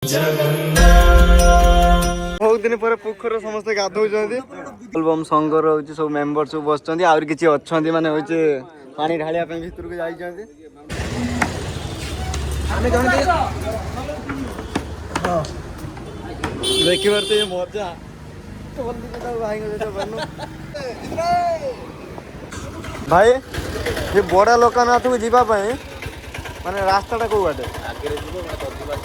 बहुत दिन पर पोखर समस्ते गाधौଛନ୍ତି बोलबम संघ रहउछि सब मेंबर सब बसଛନ୍ତି और किछि अछନ୍ତି माने होछि पानी ढालिया पे भीतर के जाइछନ୍ତି हमें जण दे हां देखि बरते मजा तो बंदी के भाई को बनू भाई ये बड़ा लोकनाथ को जीवा पय माने रास्ताटा को बाटे आगे जीवो ना दर्जी बात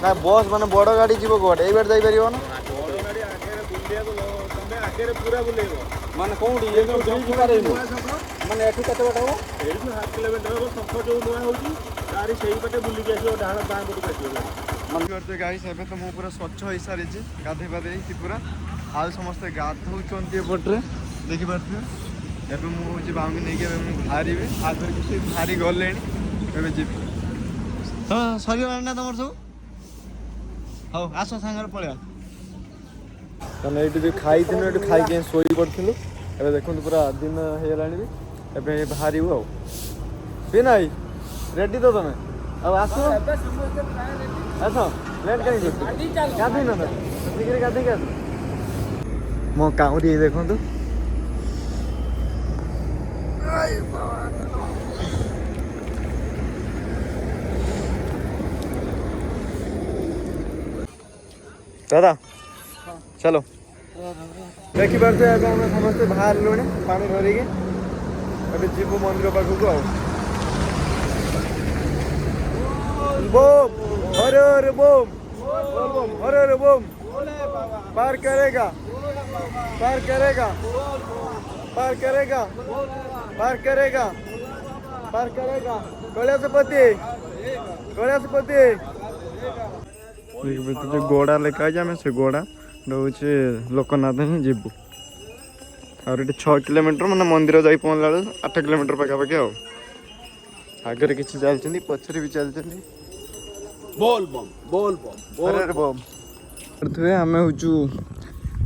ना बस माने बड़ गाड़ी जीवो को बाटे ए बार जाई परियो ना बड़ गाड़ी आगे बुलिया को तमे आगे पूरा बुलेबो माने कोउडी ए जो ब्रिज पारे माने एठू कते बाटा हो एठू 7 किलोमीटर हो सख जो नुआ होची गाड़ी सही पटे बुली के आसीओ डाण बां पटे काटियो मन करते गाइस एबे तो मो पूरा स्वच्छ होई सारी छी गाधे पादे की पूरा आ समस्त गाधौ चंती पटरे देखि पारते एबे मु होची बांगी नै के मु भारीबे आगर किसी भारी गलेनी एबे जी तो सरी ना तमर सब हो आसो सांगर पळिया तने एटी भी खाई थिनो एटी खाई के सोई पड़थिलु एबे देखुन पूरा दिन हेलानी भी एबे भारी हो बे नाही रेडी तो तमे अब आसो एबे समझ आसो लेट करी गाधी ना शीघ्र गाधी के मो काउरी देखुन तो आई बाबा दादा चलो देखी पार्थे अगर हमें समस्त बाहर लुणी पानी धरिकी अभी जीवु मंदिर पाखक आ बोम हरे हरे बोम हरे हरे बोम पार करेगा पार करेगा पार करेगा पार करेगा पार करेगा कैलाशपति कैलाशपति जो गोड़ा लेखा आम से गोड़ा रोचे लोकनाथ ही जीवु और 6 किलोमीटर मैंने मंदिर जाई पहुँचला 8 किलोमीटर पाखापाखि आगे किसी चलती पछरे भी चलती बोल बम बोल बम बोल बम आम हूँ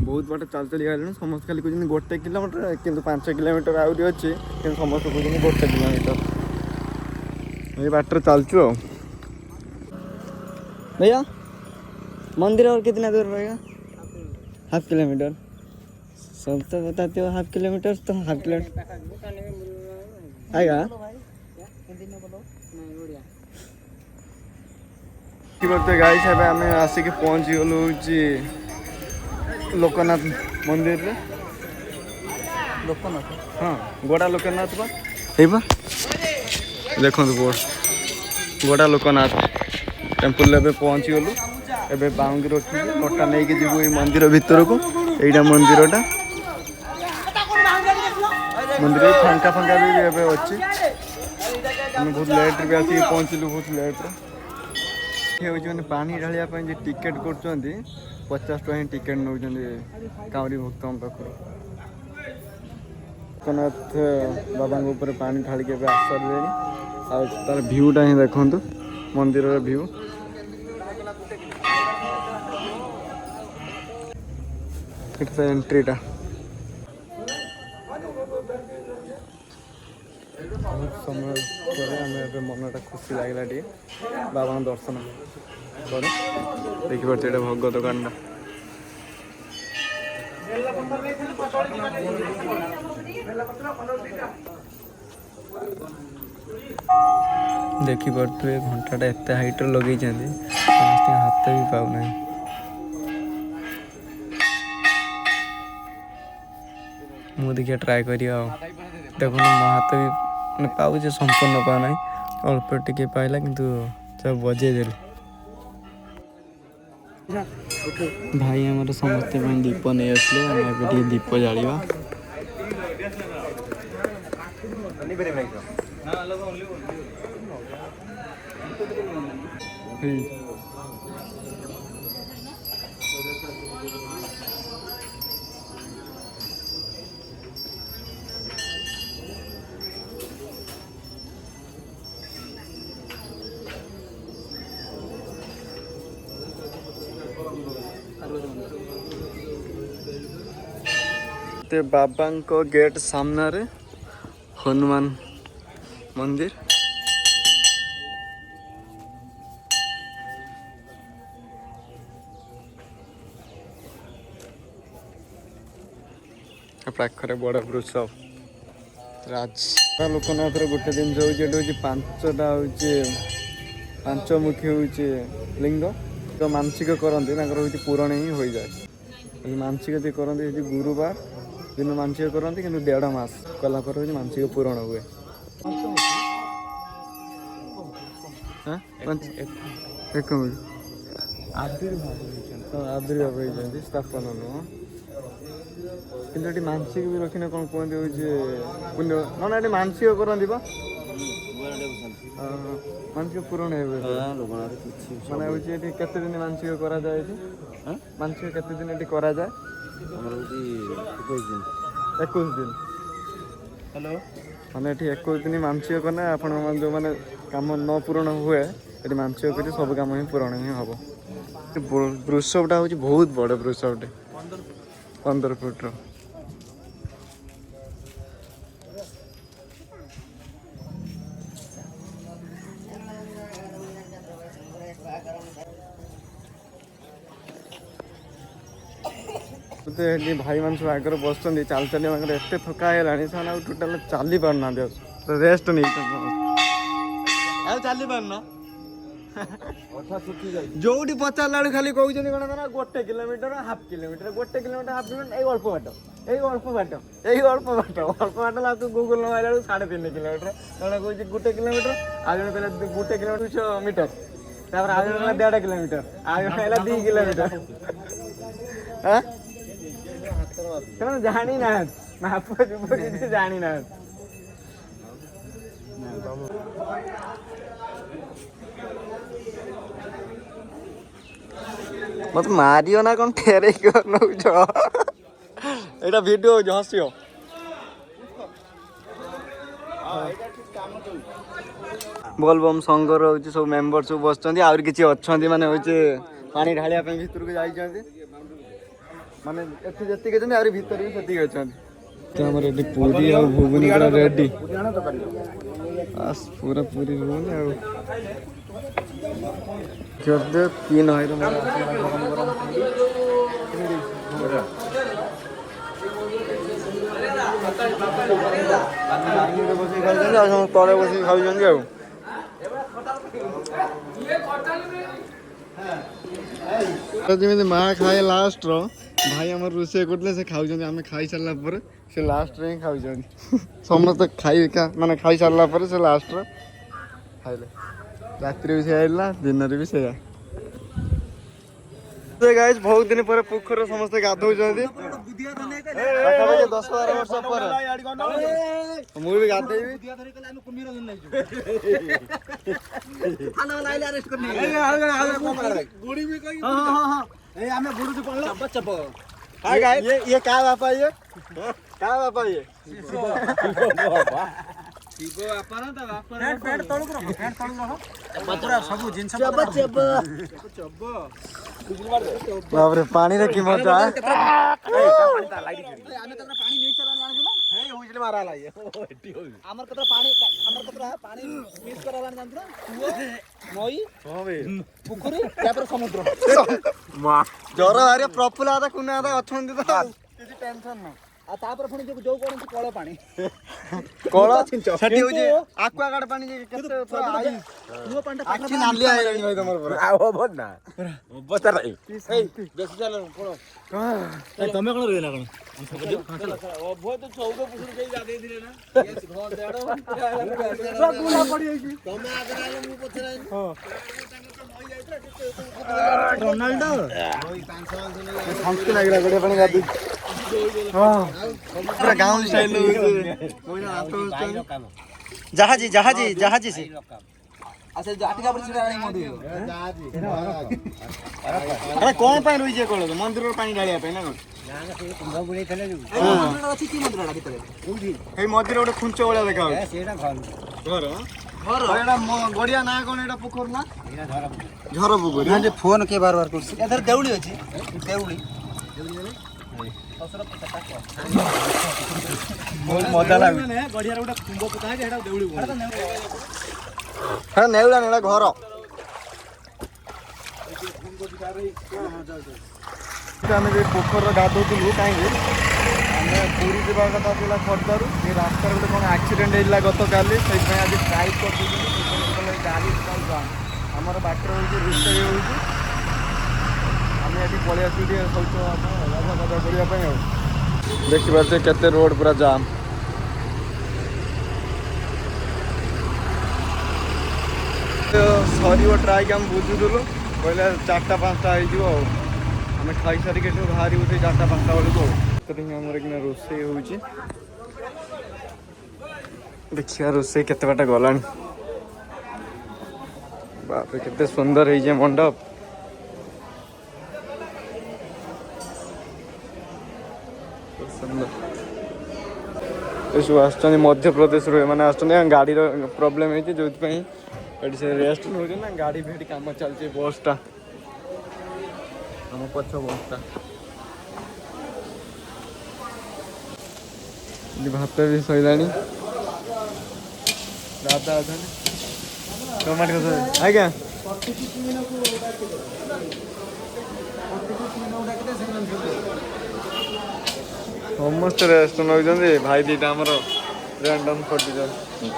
बहुत बाट चल चली गलु समस्त खाली कहते 1 किलोमीटर किंतु 5 किलोमीटर आहरी अच्छी कि समस्त कहते 1 किलोमीटर ये बाटर चलचु भैया मंदिर और कितना दूर रहेगा हाफ किलोमीटर सब तो बताते हो हाफ किलोमीटर तो हाफ किलोमीटर आएगा कि बोलते गाइस है आम आसिक पहुँची गलु लोकनाथ मंदिर रे लोकनाथ हाँ गोड़ा लोकनाथ बा देखो बोर्ड गोड़ा लोकनाथ टेम्पल पहुँची गलु एबे बाउंगी रखी कटा नहीं कि जीवु मंदिर भीतर को एटा मंदिरटा मंदिर फांका फांका भी एबे अच्छी बहुत लेट भी आसिक पहुँचलु बहुत लेट मैंने पानी ढालिया टिकेट कर 50 टका टिकेट नौ काउरी भक्त पाखर लोकनाथ बाबा ऊपर पानी ढाल के आसर तार भ्यूटा ही देखु मंदिर भ्यू एंट्रीटा बहुत समय पर मनटा खुशी लगला टे बाबा दर्शन कर देखिए भगत कांडा देखिपे घंटाटा एत हाइट लगे समस्त हाथ भी पाऊना मु देखिए ट्राए कर देखो मो हाथ भी पाचे संपूर्ण पाना अल्प टिके पाइला किंतु सब बजे दे भाई हमारे समस्त दीप नहीं आसले आगे दीप जालिबा बाबा को गेट सामने रे हनुमान मंदिर ପାଖରେ ବଡ଼ ବୃଷ ରାଜା ଲୋକନାଥର ଗୋଟେ ଜିନିଷ ହେଉଛି ଏଠି ହେଉଛି 5ଟା ହେଉଛି ପାଞ୍ଚମୁଖୀ ହେଉଛି ଲିଙ୍ଗ। ତ ମାନସିକ କରନ୍ତି ତାଙ୍କର ହେଉଛି ପୂରଣ ହିଁ ହୋଇଯାଏ। ମାନସିକ ଯିଏ କରନ୍ତି ହେଉଛି ଗୁରୁବାର ଦିନ ମାନସିକ କରନ୍ତି, କିନ୍ତୁ 1.5 ମାସ କଲା ପରେ ହେଉଛି ମାନସିକ ପୂରଣ ହୁଏ। ଆବିର୍ଭାବ ହେଇଛନ୍ତି, ସ୍ଥାପନ ନୁହଁ। କିନ୍ତୁ ଏଠି ମାନସିକ ବି ରଖିନେ କ'ଣ କୁହନ୍ତି ହେଉଛି ପୁଣ୍ୟ ନା ଏଠି ମାନସିକ କରନ୍ତି ବା ମାନସିକ ପୂରଣ ହେବେ। ମାନେ ହେଉଛି ଏଠି କେତେ ଦିନ ମାନସିକ କରାଯାଏ? ଏଠି ମାନସିକ କେତେ ଦିନ ଏଠି କରାଯାଏ? ଆମର ହେଉଛି 21 ଦିନ। ହ୍ୟାଲୋ, ମାନେ ଏଠି 21 ଦିନ ମାନସିକ କଲେ ଆପଣ ଯେଉଁମାନେ କାମ ନ ପୂରଣ ହୁଏ ଏଠି ମାନସିକ କରି ସବୁ କାମ ହିଁ ପୂରଣ ହିଁ ହେବ। ବୃଷଭଟା ହେଉଛି ବହୁତ ବଡ଼ ବୃଷଭଟେ, 15 ଫୁଟର। ଏଠି ଭାଇମାନେ ସବୁ ଆଗରେ ବସୁଛନ୍ତି, ଚାଲି ଚାଲି ତାଙ୍କର ଏତେ ଥକା ହେଇଗଲାଣି ସେମାନେ ଆଉ ଟୋଟାଲ ଚାଲି ପାରୁନାହାନ୍ତି, ଆଉ ରେଷ୍ଟ ନେଇଛନ୍ତି। ଆଉ ଚାଲି ପାରୁନ? ଯୋଉଠି ପଚାରିଲା ବେଳକୁ ଖାଲି କହୁଛନ୍ତି କ'ଣ ନା 1 kilometre, half kilometre, 1 kilometre, half kilometre, ଏଇ ଅଳ୍ପ ବାଟ, ଏଇ ଅଳ୍ପ ବାଟ, ଏଇ ଅଳ୍ପ ବାଟ, ଅଳ୍ପ ବାଟ ଲାଗୁଛି। ଗୁଗୁଲ ମାରିଲା ବେଳକୁ 3.5 କିଲୋମିଟର, ଜଣେ କହୁଛି 1 କିଲୋମିଟର, ଆଉ ଜଣେ କହିଲା 1 କିଲୋମିଟର 200 ମିଟର, ତାପରେ ଆଉ ଜଣେ କହିଲା 1.5 କିଲୋମିଟର, ଆଉ ଜଣେ କହିଲା 2 କିଲୋମିଟର। ସେମାନେ ଜାଣିନାହାନ୍ତି, ମାପ ଚୁପ କିଛି ଜାଣିନାହାନ୍ତି। ମତେ ମାରିବ ନା କ'ଣ ଠେରେଇକି ନଉଛ? ଏଇଟା ଭିଡ଼ିଓ ହଉଛି, ହସିବ। ବୋଲବମ୍ ସଂଘର ହେଉଛି ସବୁ ମେମ୍ବର ସବୁ ବସିଛନ୍ତି, ଆହୁରି କିଛି ଅଛନ୍ତି ମାନେ ହେଉଛି ପାଣି ଢାଳିବା ପାଇଁ ଭିତରକୁ ଯାଇଛନ୍ତି। ମାନେ ଏଠି ଯେତିକି ଅଛନ୍ତି ଆହୁରି ଭିତରେ ବି ସେତିକି ଅଛନ୍ତି। ଆମର ଏଠି ପୁରୀ ଆଉ ଘୁଗୁନି ପୁରା ରେଡି, ପୁରା ପୁରୀ ଘୁଗୁନି ଆଉ କିଏ ନହେଲେ ଗରମ ଗରମ ବସିକି ଖାଉଛନ୍ତି, ଆଉ ସବୁ ତଳେ ବସିକି ଖାଉଛନ୍ତି। ଆଉ ଯେମିତି ମା ଖାଏ ଲାଷ୍ଟର, ଭାଇ ଆମର ରୋଷେଇ କରୁଥିଲେ ସେ ଖାଉଛନ୍ତି, ଆମେ ଖାଇସାରିଲା ପରେ ସେ ଲାଷ୍ଟରେ ହିଁ ଖାଉଛନ୍ତି। ସମସ୍ତେ ମାନେ ଖାଇସାରିଲା ପରେ ସେ ଲାଷ୍ଟରେ ଖାଇଲେ। ରାତିରେ ବି ସେଇଆ ହେଇଥିଲା, ଦିନରେ ବି ସେଇଆ। ବହୁତ ଦିନ ପରେ ପୋଖରୀରେ ସମସ୍ତେ ଗାଧଉଛନ୍ତି, ପାଖାପାଖି 10-12 ବର୍ଷ ପରେ। ମୁଁ ବି ଗାଧେଇବି। ये क्या बापा, ये क्या बापा, ये ବାପରେ ପାଣିରେ କି ମଜା। ଜର ଭାରି ପ୍ରଫୁଲ୍ଲ କୁନା ଅଛନ୍ତି ତ କିଛି ଟେନସନ ନାହିଁ। ଆଉ ତାପରେ ପୁଣି ଯୋଉ କୌଣସି କଳ ପାଣି କଳ ସେଠି ହଉଛି ଆକ୍ୱାଗାର୍ଡ ପାଣି, କେତେ ଆଖି ନାଲିଆ ହେଇଗଲାଣି ଭାଇ ତମର ପୁରା। ଆଉ ହବ ନା ଅବସ୍ଥା ନାହିଁ। ବେଶୀ ଚାଲ କଣ ତମେ କଣ ରହିଲା କଣ ଅଭୟ ତ 14 ପୁରୁଷ କେହି ଗାଧେଇଥିଲେ ନା? ତମେ ଆଗରେ ଆଇଲ, ମୁଁ ପଛରେ ଆଇଲି। ରୋନାଲ୍ଡୋ ଶାନ୍ତି ଲାଗିଲା ଗୋଟିଏ ପାଣି ଗାଧୋଇ। ପୁରା ଗାଉଁଲି ଷ୍ଟାଇଲ ଜାହାଜି ଜାହାଜି ଜାହାଜି ସେ କଣ ପାଇଁ ରହିଛି କଳ ମନ୍ଦିରର ପାଣି ଢାଳିବା ପାଇଁ ନା କଣ? ଏଇ ମନ୍ଦିର ଗୋଟେ ଖୁଞ୍ଚ ଭଳିଆ ଦେଖା ହଉଛି। ଘର ଏଇଟା ଗଡିଆ ନା କଣ? ଏଇଟା ପୋଖରୀ ନା ଝର ପୋଖରୀ? ଫୋନ କିଏ ବାର ବାର କରୁଛି? ଏଥିରେ ଦେଉଳି ଅଛି, ଦେଉଳି ମଜା ଲାଗୁଛି। ଗଡିଆରେ ଗୋଟେ କୁମ୍ଭ ପୋତା ହେଇଛି, ସେଇଟା ଦେଉଳି ନେଉଳା ନେଉଳା ଘର। ଆମେ ଯେ ପୋଖରୀରେ ଗାଧଉଥିଲୁ, କାହିଁକି ଆମେ ପୁରୀ ଯିବା କଥା ଥିଲା ଖୋର୍ଦ୍ଧାରୁ ଏ ରାସ୍ତାରେ ଗୋଟେ କ'ଣ ଆକ୍ସିଡେଣ୍ଟ ହେଇଥିଲା ଗତକାଲି ସେଇଥିପାଇଁ ଆଜି ଷ୍ଟ୍ରାଇକ୍ କରିଦେଇଛନ୍ତି ଗାଡ଼ି ଯାମ୍ ଆମର ବାଟରେ ହେଉଛି ରୋଷେଇ ହେଉଛି ଆମେ ଏଠି ପଳେଇ ଆସିଛୁ ଟିକେ ଶୌଚ ଗାଧା କରିବା ପାଇଁ ଆଉ ଦେଖିପାରୁଛେ କେତେ ରୋଡ଼ ପୁରା ଜାମ୍ ସରିବ ଟ୍ରାଇକ୍ ଆମେ ବୁଝୁଥିଲୁ କହିଲେ 4ଟା 5ଟା ହେଇଯିବ ଆଉ ଆମେ ଖାଇସାରିକି ଏଠୁ ବାହାରିବୁ ସେଇ 4ଟା 5ଟା ବେଳକୁ ଆଉ ସେଥିରେ ହିଁ ଆମର କିନା ରୋଷେଇ ହେଉଛି ଦେଖିବା ରୋଷେଇ କେତେ ବାଟ ଗଲାଣି ବାପରେ କେତେ ସୁନ୍ଦର ହେଇଛି ମଣ୍ଡପ ଏସବୁ ଆସୁଛନ୍ତି ମଧ୍ୟପ୍ରଦେଶରୁ ଏମାନେ ଆସୁଛନ୍ତି ଗାଡ଼ିର ପ୍ରୋବ୍ଲେମ୍ ହେଇଛି ଯେଉଁଥିପାଇଁ ଏଠି ସେ ରେଷ୍ଟ ନେଉଛି ନା ଗାଡ଼ି ବି ଏଠି କାମ ଚାଲିଛି ବସ୍ଟା ଆମ ପଛ ବସ୍ଟା ଭାତ ବି ସରିଲାଣି ଦାଦା ଅଛନ୍ତି ଟମାଟୋ କଥା ଆଜ୍ଞା ସମସ୍ତେ ରେଷ୍ଟ ନେଉଛନ୍ତି ଭାଇ ଦୁଇଟା ଆମର ର୍ୟାଣ୍ଡମ୍ ଖଟିଛନ୍ତି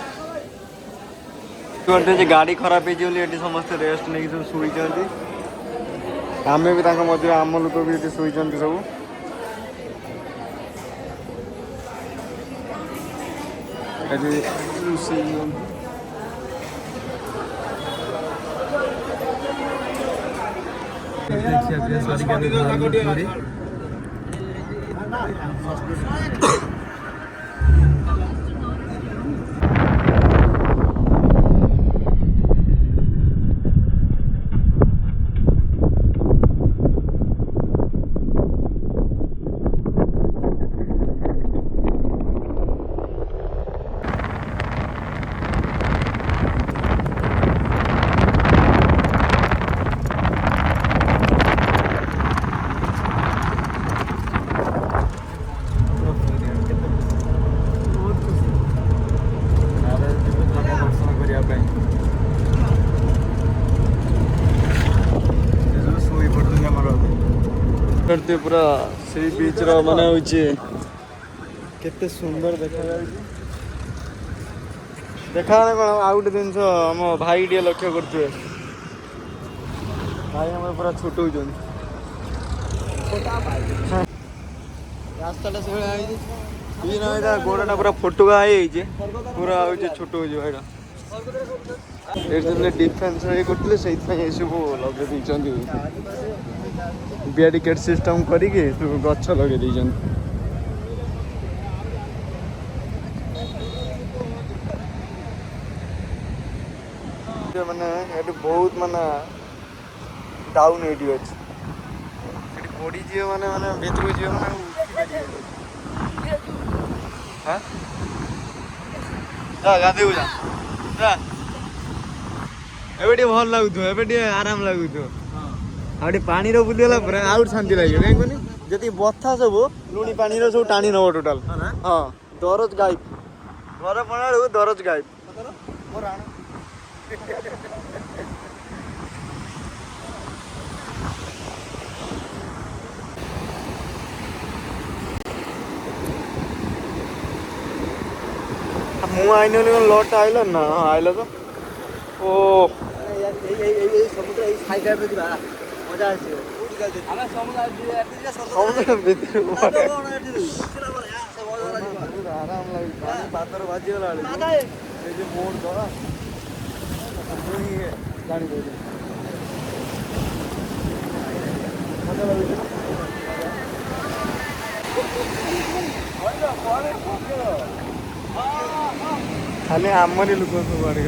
ଗାଡ଼ି ଖରାପ ହେଇଛି ବୋଲି ଏଠି ସମସ୍ତେ ରେଷ୍ଟ ନେଇକି ସବୁ ଶୋଇଛନ୍ତି ଆମେ ବି ତାଙ୍କ ମଧ୍ୟ ଆମ ଲୋକ ବି ଏଠି ଶୋଇଛନ୍ତି ସବୁ ଏଠି ରୋଷେଇ ପୁରା ସେଇ ବିଚ୍ର ମାନେ ହେଉଛି କେତେ ସୁନ୍ଦର ଦେଖାଯାଉଛି ଦେଖାଗଲେ କ'ଣ ଆଉ ଗୋଟେ ଜିନିଷ ଆମ ଭାଇ ଟିକେ ଲକ୍ଷ୍ୟ କରୁଥିବେ ଭାଇ ଆମର ପୁରା ଛୋଟଉଛନ୍ତି ରାସ୍ତାଟା ସେଭଳିଆ ହେଇଛି ଗୋଡ଼ଟା ପୁରା ଫୋଟକା ହେଇଯାଇଛି ପୁରା ହେଉଛି ଛୋଟ ହେଉଛି ଭାଇଟା ଏଠି ଯେତେବେଳେ ଡିଫେନ୍ସ ଇଏ କରୁଥିଲେ ସେଇଥିପାଇଁ ଏସବୁ ଲଗେଇ ଦେଇଛନ୍ତି ବ୍ୟାରିକେଡ୍ ସିଷ୍ଟମ କରିକି ସବୁ ଗଛ ଲଗେଇ ଦେଇଛନ୍ତି ମାନେ ଏଠି ବହୁତ ମାନେ ଡାଉନ୍ ଏଇଠି ଅଛି ଏଠି ପଡ଼ିଯିବ ମାନେ ଭିତରକୁ ଯିବ ମାନେ ଗାଧେଇବୁ ଯା ଏବେ ଟିକେ ଭଲ ଲାଗୁଥିବ ଏବେ ଟିକେ ଆରାମ ଲାଗୁଥିବ ଆଉ ଟିକେ ପାଣିର ବୁଲିଗଲା ପରେ ଆଉ ଶାନ୍ତି ଲାଗିବ କାହିଁକି କୁହନି ଯେତିକି ବଥା ସବୁ ଲୁଣି ପାଣିର ସବୁ ଟାଣି ନେବ ଟୋଟାଲ ହଁ ଦରଜ ଗାଇବ ଘର ପଣା ବେଳକୁ ଦରଜ ଗାଇବ ମୁଁ ଆଇନି ବୋଲି କ'ଣ ଲଟ୍ଟା ଆଇଲ ନା ହଁ ଆଇଲ ତ ଓ ସମୁଦ୍ର ଏଇ ସାଇଡ୍ ଯିବା ମଜା ଆସିବ ସମୁଦ୍ର ଭିତରକୁ ଆରାମ ଲାଗୁଛି ପାଣି ପାଦରେ ବାଜିଗଲା ବେଳେ ଏଇ ଯେ ମୋଡ଼ ଧରା ଜାଣିପାରିଲି ମଜା ଲାଗୁଛି ଖାଲି ଆମରି ଲୋକ ସବୁ ଆଡ଼େ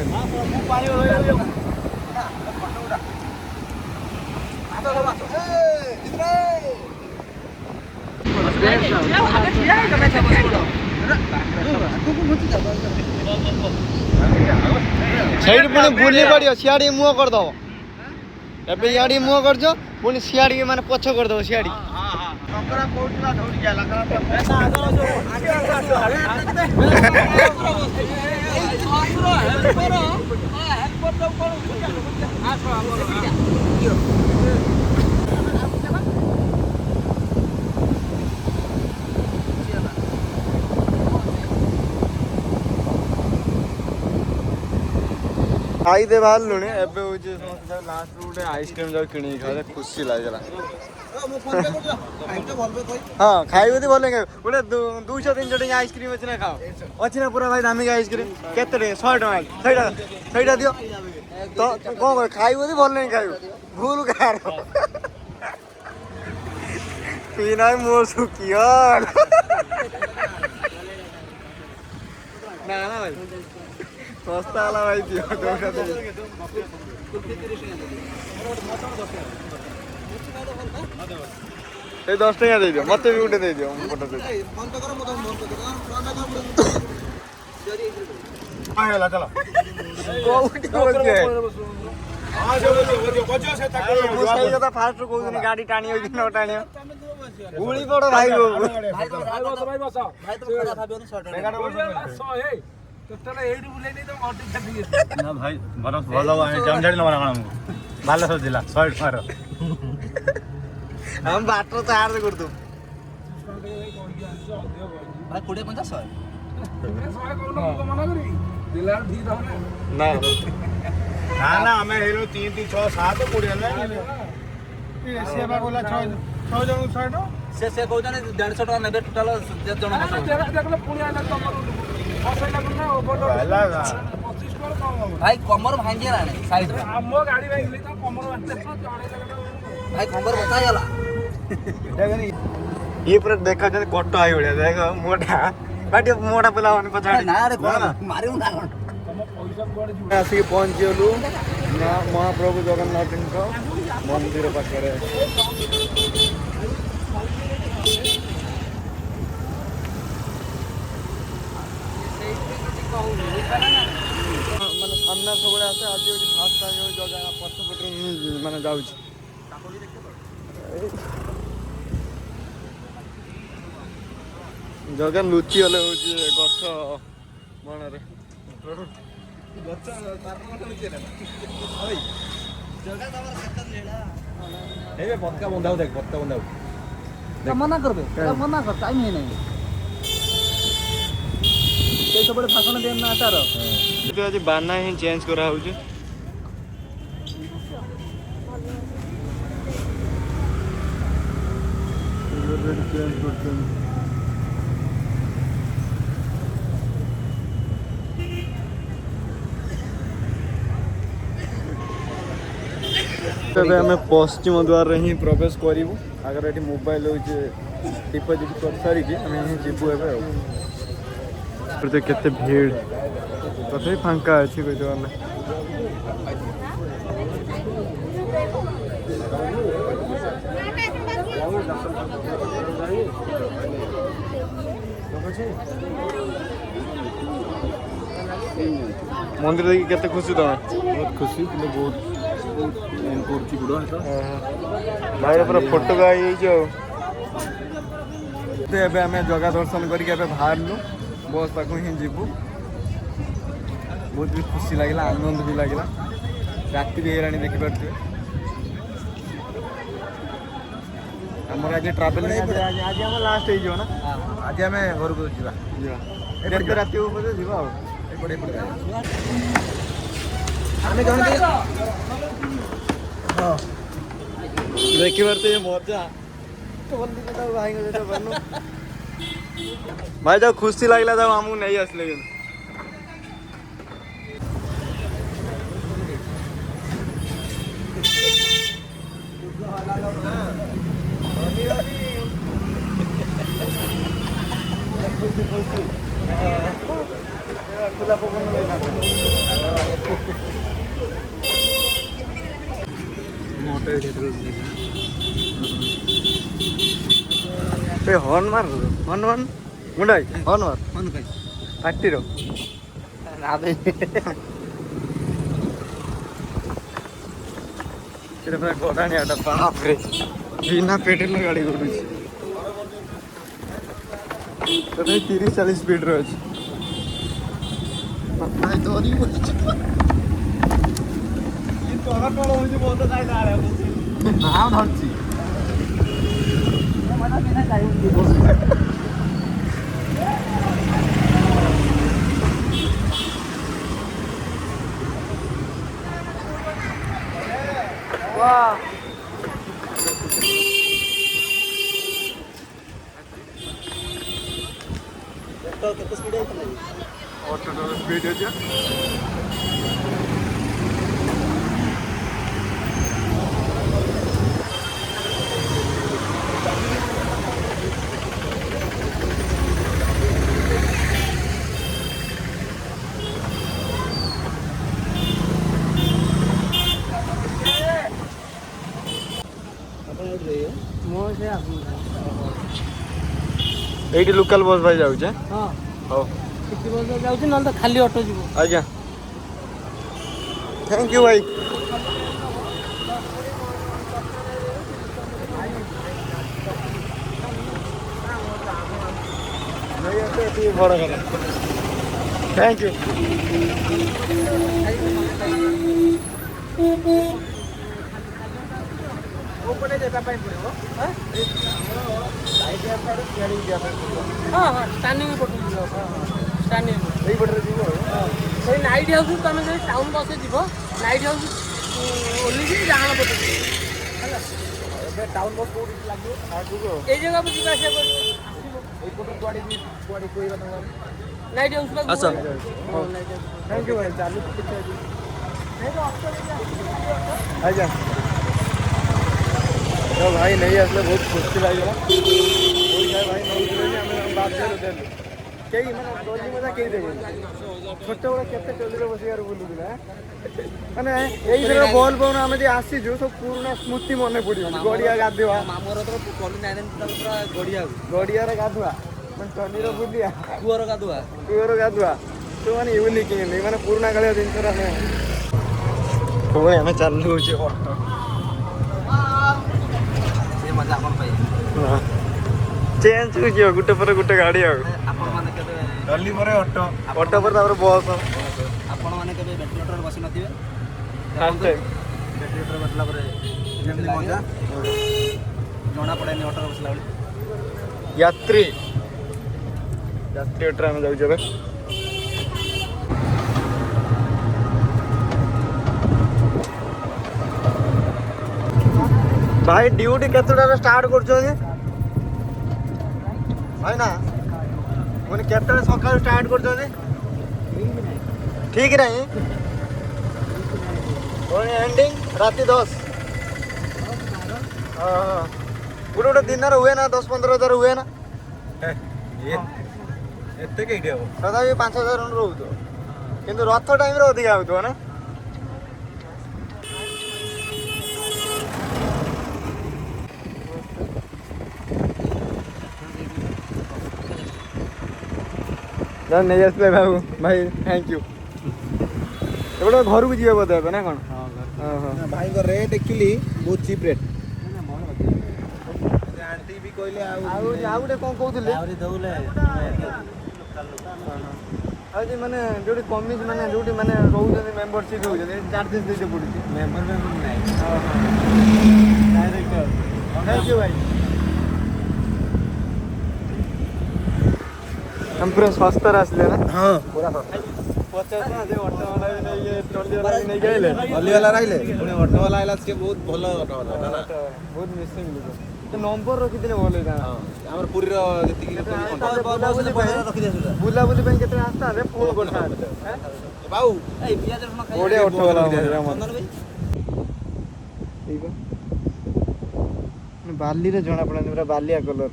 ସେଇଠି ପୁଣି ବୁଲି ପଡ଼ିବ ସିଆଡ଼ିକି ମୁହଁ କରିଦେବ ଏବେ ଇଆଡ଼ିକି ମୁହଁ କରିଛ ପୁଣି ସିଆଡ଼ିକି ମାନେ ପଛ କରିଦେବ ସିଆଡ଼ିକି खाई दे बाहर लुणी एबे हो जे समस्त लास्ट रो आइसक्रीम जो किणी खा खुशी लागला हाँ खाइबे तो बोले गोटे 200-300 टका आइसक्रीम अच्छी ना खाओ अच्छी ना पूरा भाई दामिक आइसक्रीम केते 100 टका सहीटा दियो तो कौन खाइबे तो बोल नहीं खाइबे भूल कार पीना मोर सुकियार ना ना भाई सस्ता वाला भाई दियो ए 10 टका दे दियो मते भी उठे दे दियो फोटो दे आला चलो कोउटी बोल के आ जो बजो से तक मो सही जता फास्ट को दिन गाड़ी टाणी हो न टाणी गुली पड़ो भाई गो भाई बस भाई तो खड़ा था बेनु शॉट हे टोटल एडी बुले नहीं तो ऑटो छक ना भाई बरस भलो जम जाडी न बना भालो सब दिला शॉट मारो हम बाटो तो हार कर दू भाई 50 100 दिला दी दो ना ना ना हमें हेलो 3 3 6 7 कोड़ी ना ये सेवा कोला 6 जण 100 से को जने 150 टका नेबे टोटल 7 जण देखलो पुणी आला तमरो बसे लागना ओबो भाई कमर भांगे ना साइड रे हमो गाड़ी भांगली तो कमर भांगे भाई कमर बता गला देखनी ये पूरा देखा जने कोटो आइ होले देखो मोटा बाटी मोटा पेला वन पछाड़ी ना रे मारिउ ना आसी पहुंचलु ना महाप्रभु जगन्नाथ मंदिर पाखरे माने सामना सबले आसे आज ओटी फास्ट टाइम जगह पछ पट माने जाउची जगह लुचि हले होची गछ बणरे गछ तार लुचि रे ओइ जगह तमर केतन लेला एबे पक्का बंधाउ देख पक्का बंधाउ मना करबे मना कर टाइम है नहीं ते सबरे भाषण देम ना तार ते आज बाना ही चेंज करा होची चेंज करते तेबे हमें पश्चिम द्वार ही प्रवेश करूँ अगर ये मोबाइल डिपोजिट कर सारिकी हमें जीवु एवं केते भीड़ तथे फांका अच्छी कोई मंदिर देखिए केते खुशी तुम बहुत खुशी बहुत भाई पूरा फोटो एबे आम जगह दर्शन करके बाहरलु बस पाक ही जीवु बहुत भी खुशी लगे आनंद भी लगे राति भी है देखिपे आम आज ट्रावेल आज आम लास्ट हो ना आज आम घर को जा राति देखी बार ये मजा भाई जब खुशी लगला तब हमू नहीं असले खुला हॉर्न मार हॉर्न मुंडा हॉर्न मार पार्टी रो गड़ाणी आटा बाप रे बिना पेट्रोल गाड़ी गुड़ी 30-40 स्पीड रही କେତେ ସ୍ପିଡ୍ ହେଇଥିଲା? ଅଟୋ ସ୍ପିଡ୍ ଅଛି। এইଠି ଲୋକାଲ ବସ୍ ଭାଇ ଯାଉଛି। ହଁ ହଉ ସିଟି ବସ୍ ଯାଉଛି, ନହେଲେ ତ ଖାଲି ଅଟୋ ଯିବ। ଆଜ୍ଞା ଥ୍ୟାଙ୍କ ୟୁ ଭାଇ। ବଡ଼ କଥା ଥ୍ୟାଙ୍କ ୟୁ। କୋଉପଟେ ଯିବା ପାଇଁ ପଡ଼ିବ? ହଁ ହଁ ଷ୍ଟାଣ୍ଡିଂ ପଟୁ ଯିବ। ଷ୍ଟାଣ୍ଡିଂ ଏଇପଟରେ ଯିବ ଆଉ। ସେଇ ନାଇଟ୍ ହାଉସ୍ ତମେ ଯଦି ଟାଉନ୍ ବସ୍ରେ ଯିବ, ନାଇଟ୍ ହାଉସ୍ ଓହ୍ଲେଇକି ଡାହାଣ ପଟେ ଯିବ ହେଲା। ଏବେ ଟାଉନ୍ ବସ୍ କୋଉଠି ଲାଗିବ? ଆଗକୁ ଆଉ ଏଇ ଜାଗାକୁ ଯିବା ଆସିବା କରିବ। ଏଇପଟରେ କୁଆଡ଼େ କହିବା ତମର? ନାଇଟ୍ ହାଉସ୍ ପାଖକୁ ଆସ। ଥ୍ୟାଙ୍କ ୟୁ ଭାଇ। ଚାଲୁ ଆଜ୍ଞା ତ ଭାଇ ନେଇ ଆସିଲେ ବହୁତ ଖୁସି ଲାଗିଲା। ଓଡ଼ିଶା ଭାଇ ନେଉଥିଲେ ଆମେ ବାଧ୍ୟରେ ଦେଲୁ। କେହି ମାନେ ଟଲି ମଜା କେହି ଦେବେନି। ଛୋଟବେଳେ କେତେ ଟଲିରେ ବସିବାର ବୁଲୁଥିଲା। ମାନେ ଏଇଥର ବଲ୍ ପାଉନ ଆମେ ଯେ ଆସିଛୁ ସବୁ ପୁରୁଣା ସ୍ମୃତି ମନେ ପଡ଼ିବ। ଗଡ଼ିଆ ଗାଧୁଆ, ମାମୁଁର ତ ଟଲି ନାଇଁ ପୁରା ଗଡ଼ିଆରେ ଗାଧୁଆ, ମାନେ ଟଲିର ବୁଲିଆ, କୂଅର ଗାଧୁଆ। ଗାଧୁଆ ସବୁ ମାନେ ୟୁନିକ୍ ମାନେ ପୁରୁଣା କାଳିଆ ଜିନିଷରେ ଆମେ ପୁଣି ଆମେ ଚାଲୁ ହଉଛି ଅଟୋ। ସେ ମଜା ଆପଣ ପାଇବେ। ଚେଞ୍ଜ ହେଇଯିବ ଗୋଟେ ପରେ ଗୋଟେ ଗାଡ଼ି ଆଉ। ଆପଣମାନେ କେବେ ଟଲି ପରେ ଅଟୋ, ଅଟୋ ପରେ ତାପରେ ବସ୍। ଆପଣମାନେ କେବେ ବ୍ୟାଟେରୀ ଅଟୋରେ ବସିନଥିବେ? ଫାର୍ଷ୍ଟ ଟାଇମ୍ ବ୍ୟାଟେରୀ ଅଟୋରେ ବସିଲା ପରେ ଯେମିତି ମଜା ଜଣା ପଡ଼େନି ଅଟୋରେ ବସିଲା ବେଳେ। ଯାତ୍ରୀ ଅଟୋରେ ଆମେ ଯାଉଛୁ ଏବେ। ଭାଇ ଡ୍ୟୁଟି କେତେଟାରେ ଷ୍ଟାର୍ଟ କରୁଛନ୍ତି ଭାଇ? ନା ମାନେ କେତେବେଳେ ସକାଳୁ ଷ୍ଟାର୍ଟ କରୁଛନ୍ତି? ଠିକ୍ ନାହିଁ। ପୁଣି ଏଣ୍ଡିଂ ରାତି 10। ଗୋଟେ ଗୋଟେ ଦିନରେ ହୁଏ ନା 10-15 ହଜାର ହୁଏ ନା? ଏତେ କେଇଟି ହବ? ତଥାପି 5,000 ଖଣ୍ଡେ ରହୁଥିବ। କିନ୍ତୁ ରଥ ଟାଇମ୍ରେ ଅଧିକା ହଉଥିବ ନା? ନେଇ ଆସିଲେ ବାବୁ ଭାଇ ଥ୍ୟାଙ୍କ ୟୁ। ଏପଟେ ଘରକୁ ଯିବେ ବୋଧେ ଏବେ ନା କ'ଣ? ଭାଇଙ୍କ ରେଟ୍ ଆକ୍ଚୁଆଲି ବହୁତ ଚିପ୍ ରେଟ୍। ଆଣ୍ଟି ବି କହିଲେ ଆଉ ଗୋଟେ କ'ଣ କହୁଥିଲେ ଆଉ ଯେ ମାନେ ଯୋଉଠି କମିଛି ମାନେ ଯୋଉଠି ମାନେ ରହୁଛନ୍ତି ମେମ୍ବରସିପ୍ ରହୁଛନ୍ତି ଚାର୍ଜେସ୍ ଦେଇତେ ପଡ଼ୁଛି। ମେମ୍ବର ନାହିଁ। ଥ୍ୟାଙ୍କ ୟୁ ଭାଇ। ଆମେ ପୁରା ଶସ୍ତାରେ ଆସିଲେ ନା? ହଁ ପୁରା ଶସ୍ତା। 50 ଟଙ୍କା ଅଟୋବାଲା ବି ନେଇକି ଟଲିବାଲା ବି ନେଇକି ଆଇଲେ। ଟଲିବାଲା ରହିଲେ ପୁଣି ଅଟୋବାଲା ଆଇଲା, ସିଏ ବହୁତ ଭଲ ଅଟୋବାଲା। ବହୁତ ମିସିଂ ଲୋକ। ସେ ନମ୍ବର ରଖିଥିଲେ ଭଲ ହେଇଥାନ୍ତା। ଆମର ପୁରୀର ଯେତିକି ବୁଲାବୁଲି ପାଇଁ କେତେବେଳେ ଆସିଥାନ୍ତେ ଫୋନ୍ କରିଥାନ୍ତେ। ବାବୁ ବଢ଼ିଆ ଅଟୋବାଲା ବାଲିରେ ଜଣା ପଡ଼େନି, ପୁରା ବାଲିଆ କଲର।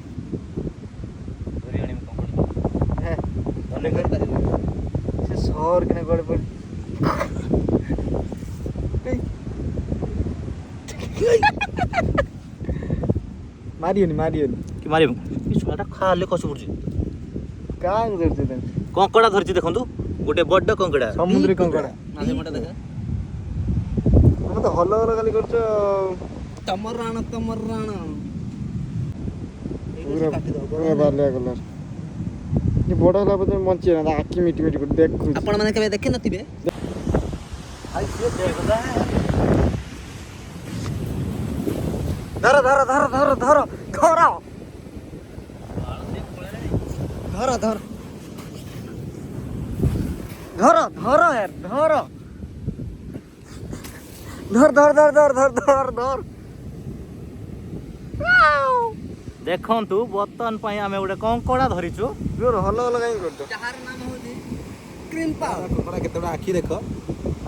ସେ ସହର କିନା କୁଆଡ଼େ ପଡ଼ି ମାରିବନି କି ମାରିବୁ ଛୁଆଟା ଖାଲି ଖସି ପଡୁଛି। କାହାକୁ ଧରିଛି ତାଙ୍କୁ? କଙ୍କଡ଼ା ଧରିଛି ଦେଖନ୍ତୁ, ଗୋଟେ ବଡ କଙ୍କଡ଼ା, ସମୁଦ୍ରୀ କଙ୍କଡ଼ା। ଦେଖ ତମେ ତ ହଲ ହଲ ଖାଲି କରୁଛ। ତମର ରାଣ ପୁରା ବାଲିଆ କଲର। ବଡ଼ ହେଲା ପରେ ବଞ୍ଚିବ ନା, ଆଖି ମିଟି ମିଟି କରି ଦେଖୁଛି। ଆପଣ ମାନେ କେବେ ଦେଖି ନଥିବେ। ଧର ଧର ଧର ଧର ଧର ଧର ଧର ଧର ଧର ଧର ଧର ଧର ଧର ଧର ଧର ଧର ଧର ଧର ଦେଖନ୍ତୁ ବର୍ତ୍ତମାନ ପାଇଁ ଆମେ ଗୋଟେ କଙ୍କଡ଼ା ଧରିଛୁ। ଜୋର ହଲ ହଲ କାହିଁ କରୁଛ? ଯାହାର ନାମ ହଉଛି କ୍ରିମ୍ ପାଉ। କଙ୍କଡ଼ା କେତେଟା ଆଖି ଦେଖ।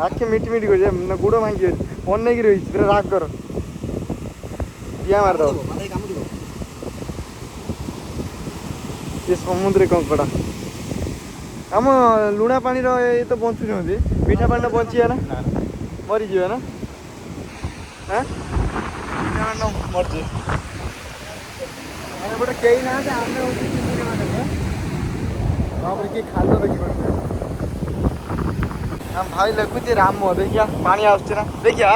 ଆଖି ମିଟି ମିଟି କରୁଛି ଗୋଡ଼ ଭାଙ୍ଗି ଅଛି ଅନେଇକି ରହିଛି ପୁରା ରାଗ କର ପିଆ ମାରିଦବ କାମୁଡ଼ିବ। ଏ ସମୁଦ୍ର କଙ୍କଡ଼ା ଆମ ଲୁଣା ପାଣିର ଏ ତ ବଞ୍ଚୁଛନ୍ତି ମିଠା ପାଣିର ବଞ୍ଚିବେ ନା ମରିଯିବେ ନା ମିଠା ପାଣିର ମରିଯିବେ ଗୋଟେ କେହି ନାହାନ୍ତି ଆମେ ହଉଛି ତାପରେ କିଏ ଖାଲ ଦେଖିପାରୁଛୁ ଆମ ଭାଇ ଲେଖୁଛି ରାମ ଦେଖିଆ ପାଣି ଆସୁଛି ନା ଦେଖିଆ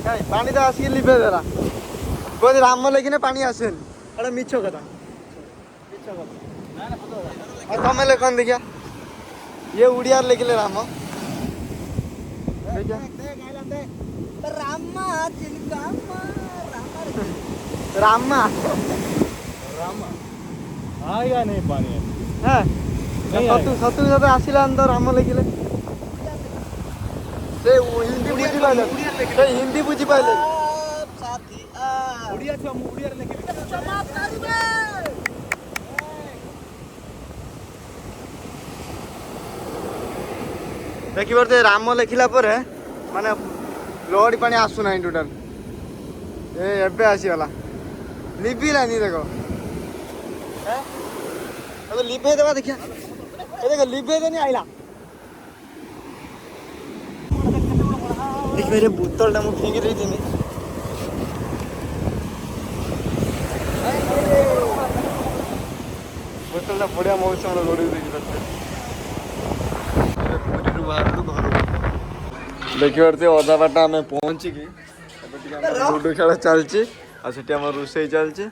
କାଇଁ ପାଣି ତ ଆସିକି ଲିଭେଇ ଦେଲା କହୁଛି ରାମ ଲେଖିନେ ପାଣି ଆସେନି ଏଟା ମିଛ କଥା ଆଉ ତମେ ଲେଖନି ଦେଖିଆ ଇଏ ଓଡ଼ିଆରେ ଲେଖିଲେ ରାମ ଦେଖିଆ ରାମା आएगा नहीं पानी হ্যাঁ नहीं সতু সতু সাথে আসিলাম তো রাম লেখিলে সে হিন্দি বুঝি পাইলে সে হিন্দি বুঝি পাইলে उड़िया छुआ मु उड़िया रे लेके ଦେଖିପାରୁଛ ରାମ ଲେଖିଲା ପରେ ମାନେ ଲହଡ଼ି ପାଣି ଆସୁନାହିଁ ଟୋଟାଲ ଏବେ ଆସିଗଲା ଲିଭିଲାନି ଦେଖ ଲିଭେଇ ଦେବା ଦେଖିଆ ଏ ଦେଖ ଲିଭେଇ ଦେନି ଆଇଲା ଦେଖିବେ ବୋତଲଟା ମୁଁ ଫିଙ୍ଗି ଦେଇଥିଲି ବୋତଲଟା ବଢ଼ିଆ ମୌସମର ଗଡ଼ି ଦେଇଛି ପୁରୀରୁ ବାହାରିଲୁ ଘରକୁ ଦେଖିପାରୁଥିବେ ଅଧା ବାଟ ଆମେ ପହଞ୍ଚିକି ଏବେ ଟିକେ ଆମର ଲୁଡୁ ଖେଳ ଚାଲିଛି ଆଉ ସେଠି ଆମର ରୋଷେଇ ଚାଲିଛି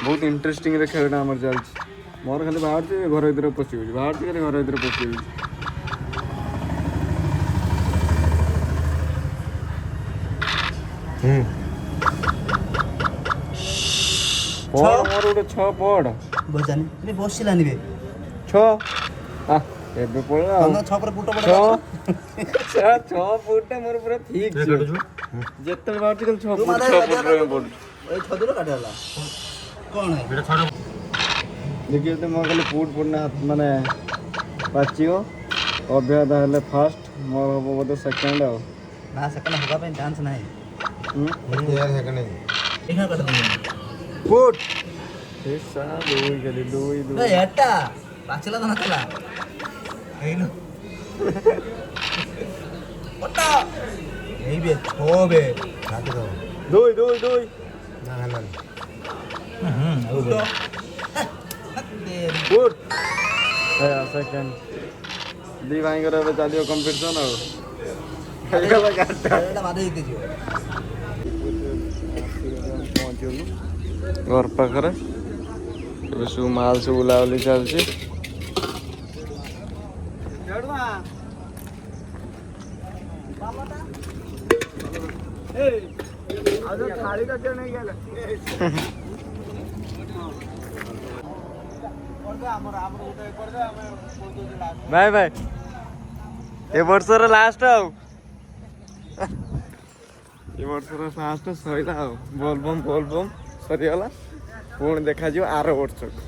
ବହୁତ ଇଣ୍ଟରେଷ୍ଟିଂରେ ଖେଳଟା ଆମର ଚାଲିଛି ମୋର ଖାଲି ବାହାରୁଛି ଘର ଭିତରେ ପଶି ଯାଉଛି ବାହାରୁଛି ଖାଲି ଘର ଭିତରେ ପଶି ଯାଉଛି ମୋର ଗୋଟେ ଛଅ ପଡ଼ ବଜାନି ବସିଲାନି ବେ ଛଅ ଏବେ ପଳେଇଲା ଆଉ ଛଅ ପରେ ବୁଟ ଛଅ ଫୁଟଟା ମୋର ପୁରା ଠିକ୍ ଯେତେବେଳେ ବାହାରୁଛି ଖାଲି ଛଅ ଫୁଟ ପଡୁଛି ଏଇ ଛଅ ଦିନ କାଟିଦେଲା କ'ଣ ଦେଖିବେ ମୋ ଖାଲି ଫୁଟ ନା ମାନେ ପାଚିବ ଅଭ୍ୟାସ ହେଲେ ଫାଷ୍ଟ ମୋର ହବ ବୋଧେ ସେକେଣ୍ଡ ଆଉ ନା ସେକେଣ୍ଡ ହେବା ପାଇଁ ଚାନ୍ସ ନାହିଁ ଫୁଟ ଦୁଇ ଖାଲି ଦୁଇ ଏଟା ପାଚିଲା ତ ନଥିଲା ହେଇନ ଓଟା ଏଇ ବେ ଛଅ ବେ ଦୁଇ ଦୁଇ ଦୁଇ ନା ହେଲାନି ଫୁଟ ସେକେଣ୍ଡ ଦି ଭାଇଙ୍କର ଏବେ ଚାଲିବ କମ୍ପିଟିସନ୍ ଆଉ ପହଞ୍ଚିଗଲୁ ଘର ପାଖରେ ଏବେ ସବୁ ମାଲ ସବୁ ବୁଲାବୁଲି ଚାଲିଛି ଭାଇ ଭାଇ ଏ ବର୍ଷର ଲାଷ୍ଟ ଆଉ ଏ ବର୍ଷର ଲାଷ୍ଟ ସରିଲା ଆଉ ବୋଲବମ୍ ସରିଗଲା ପୁଣି ଦେଖାଯିବ ଆର ବର୍ଷକୁ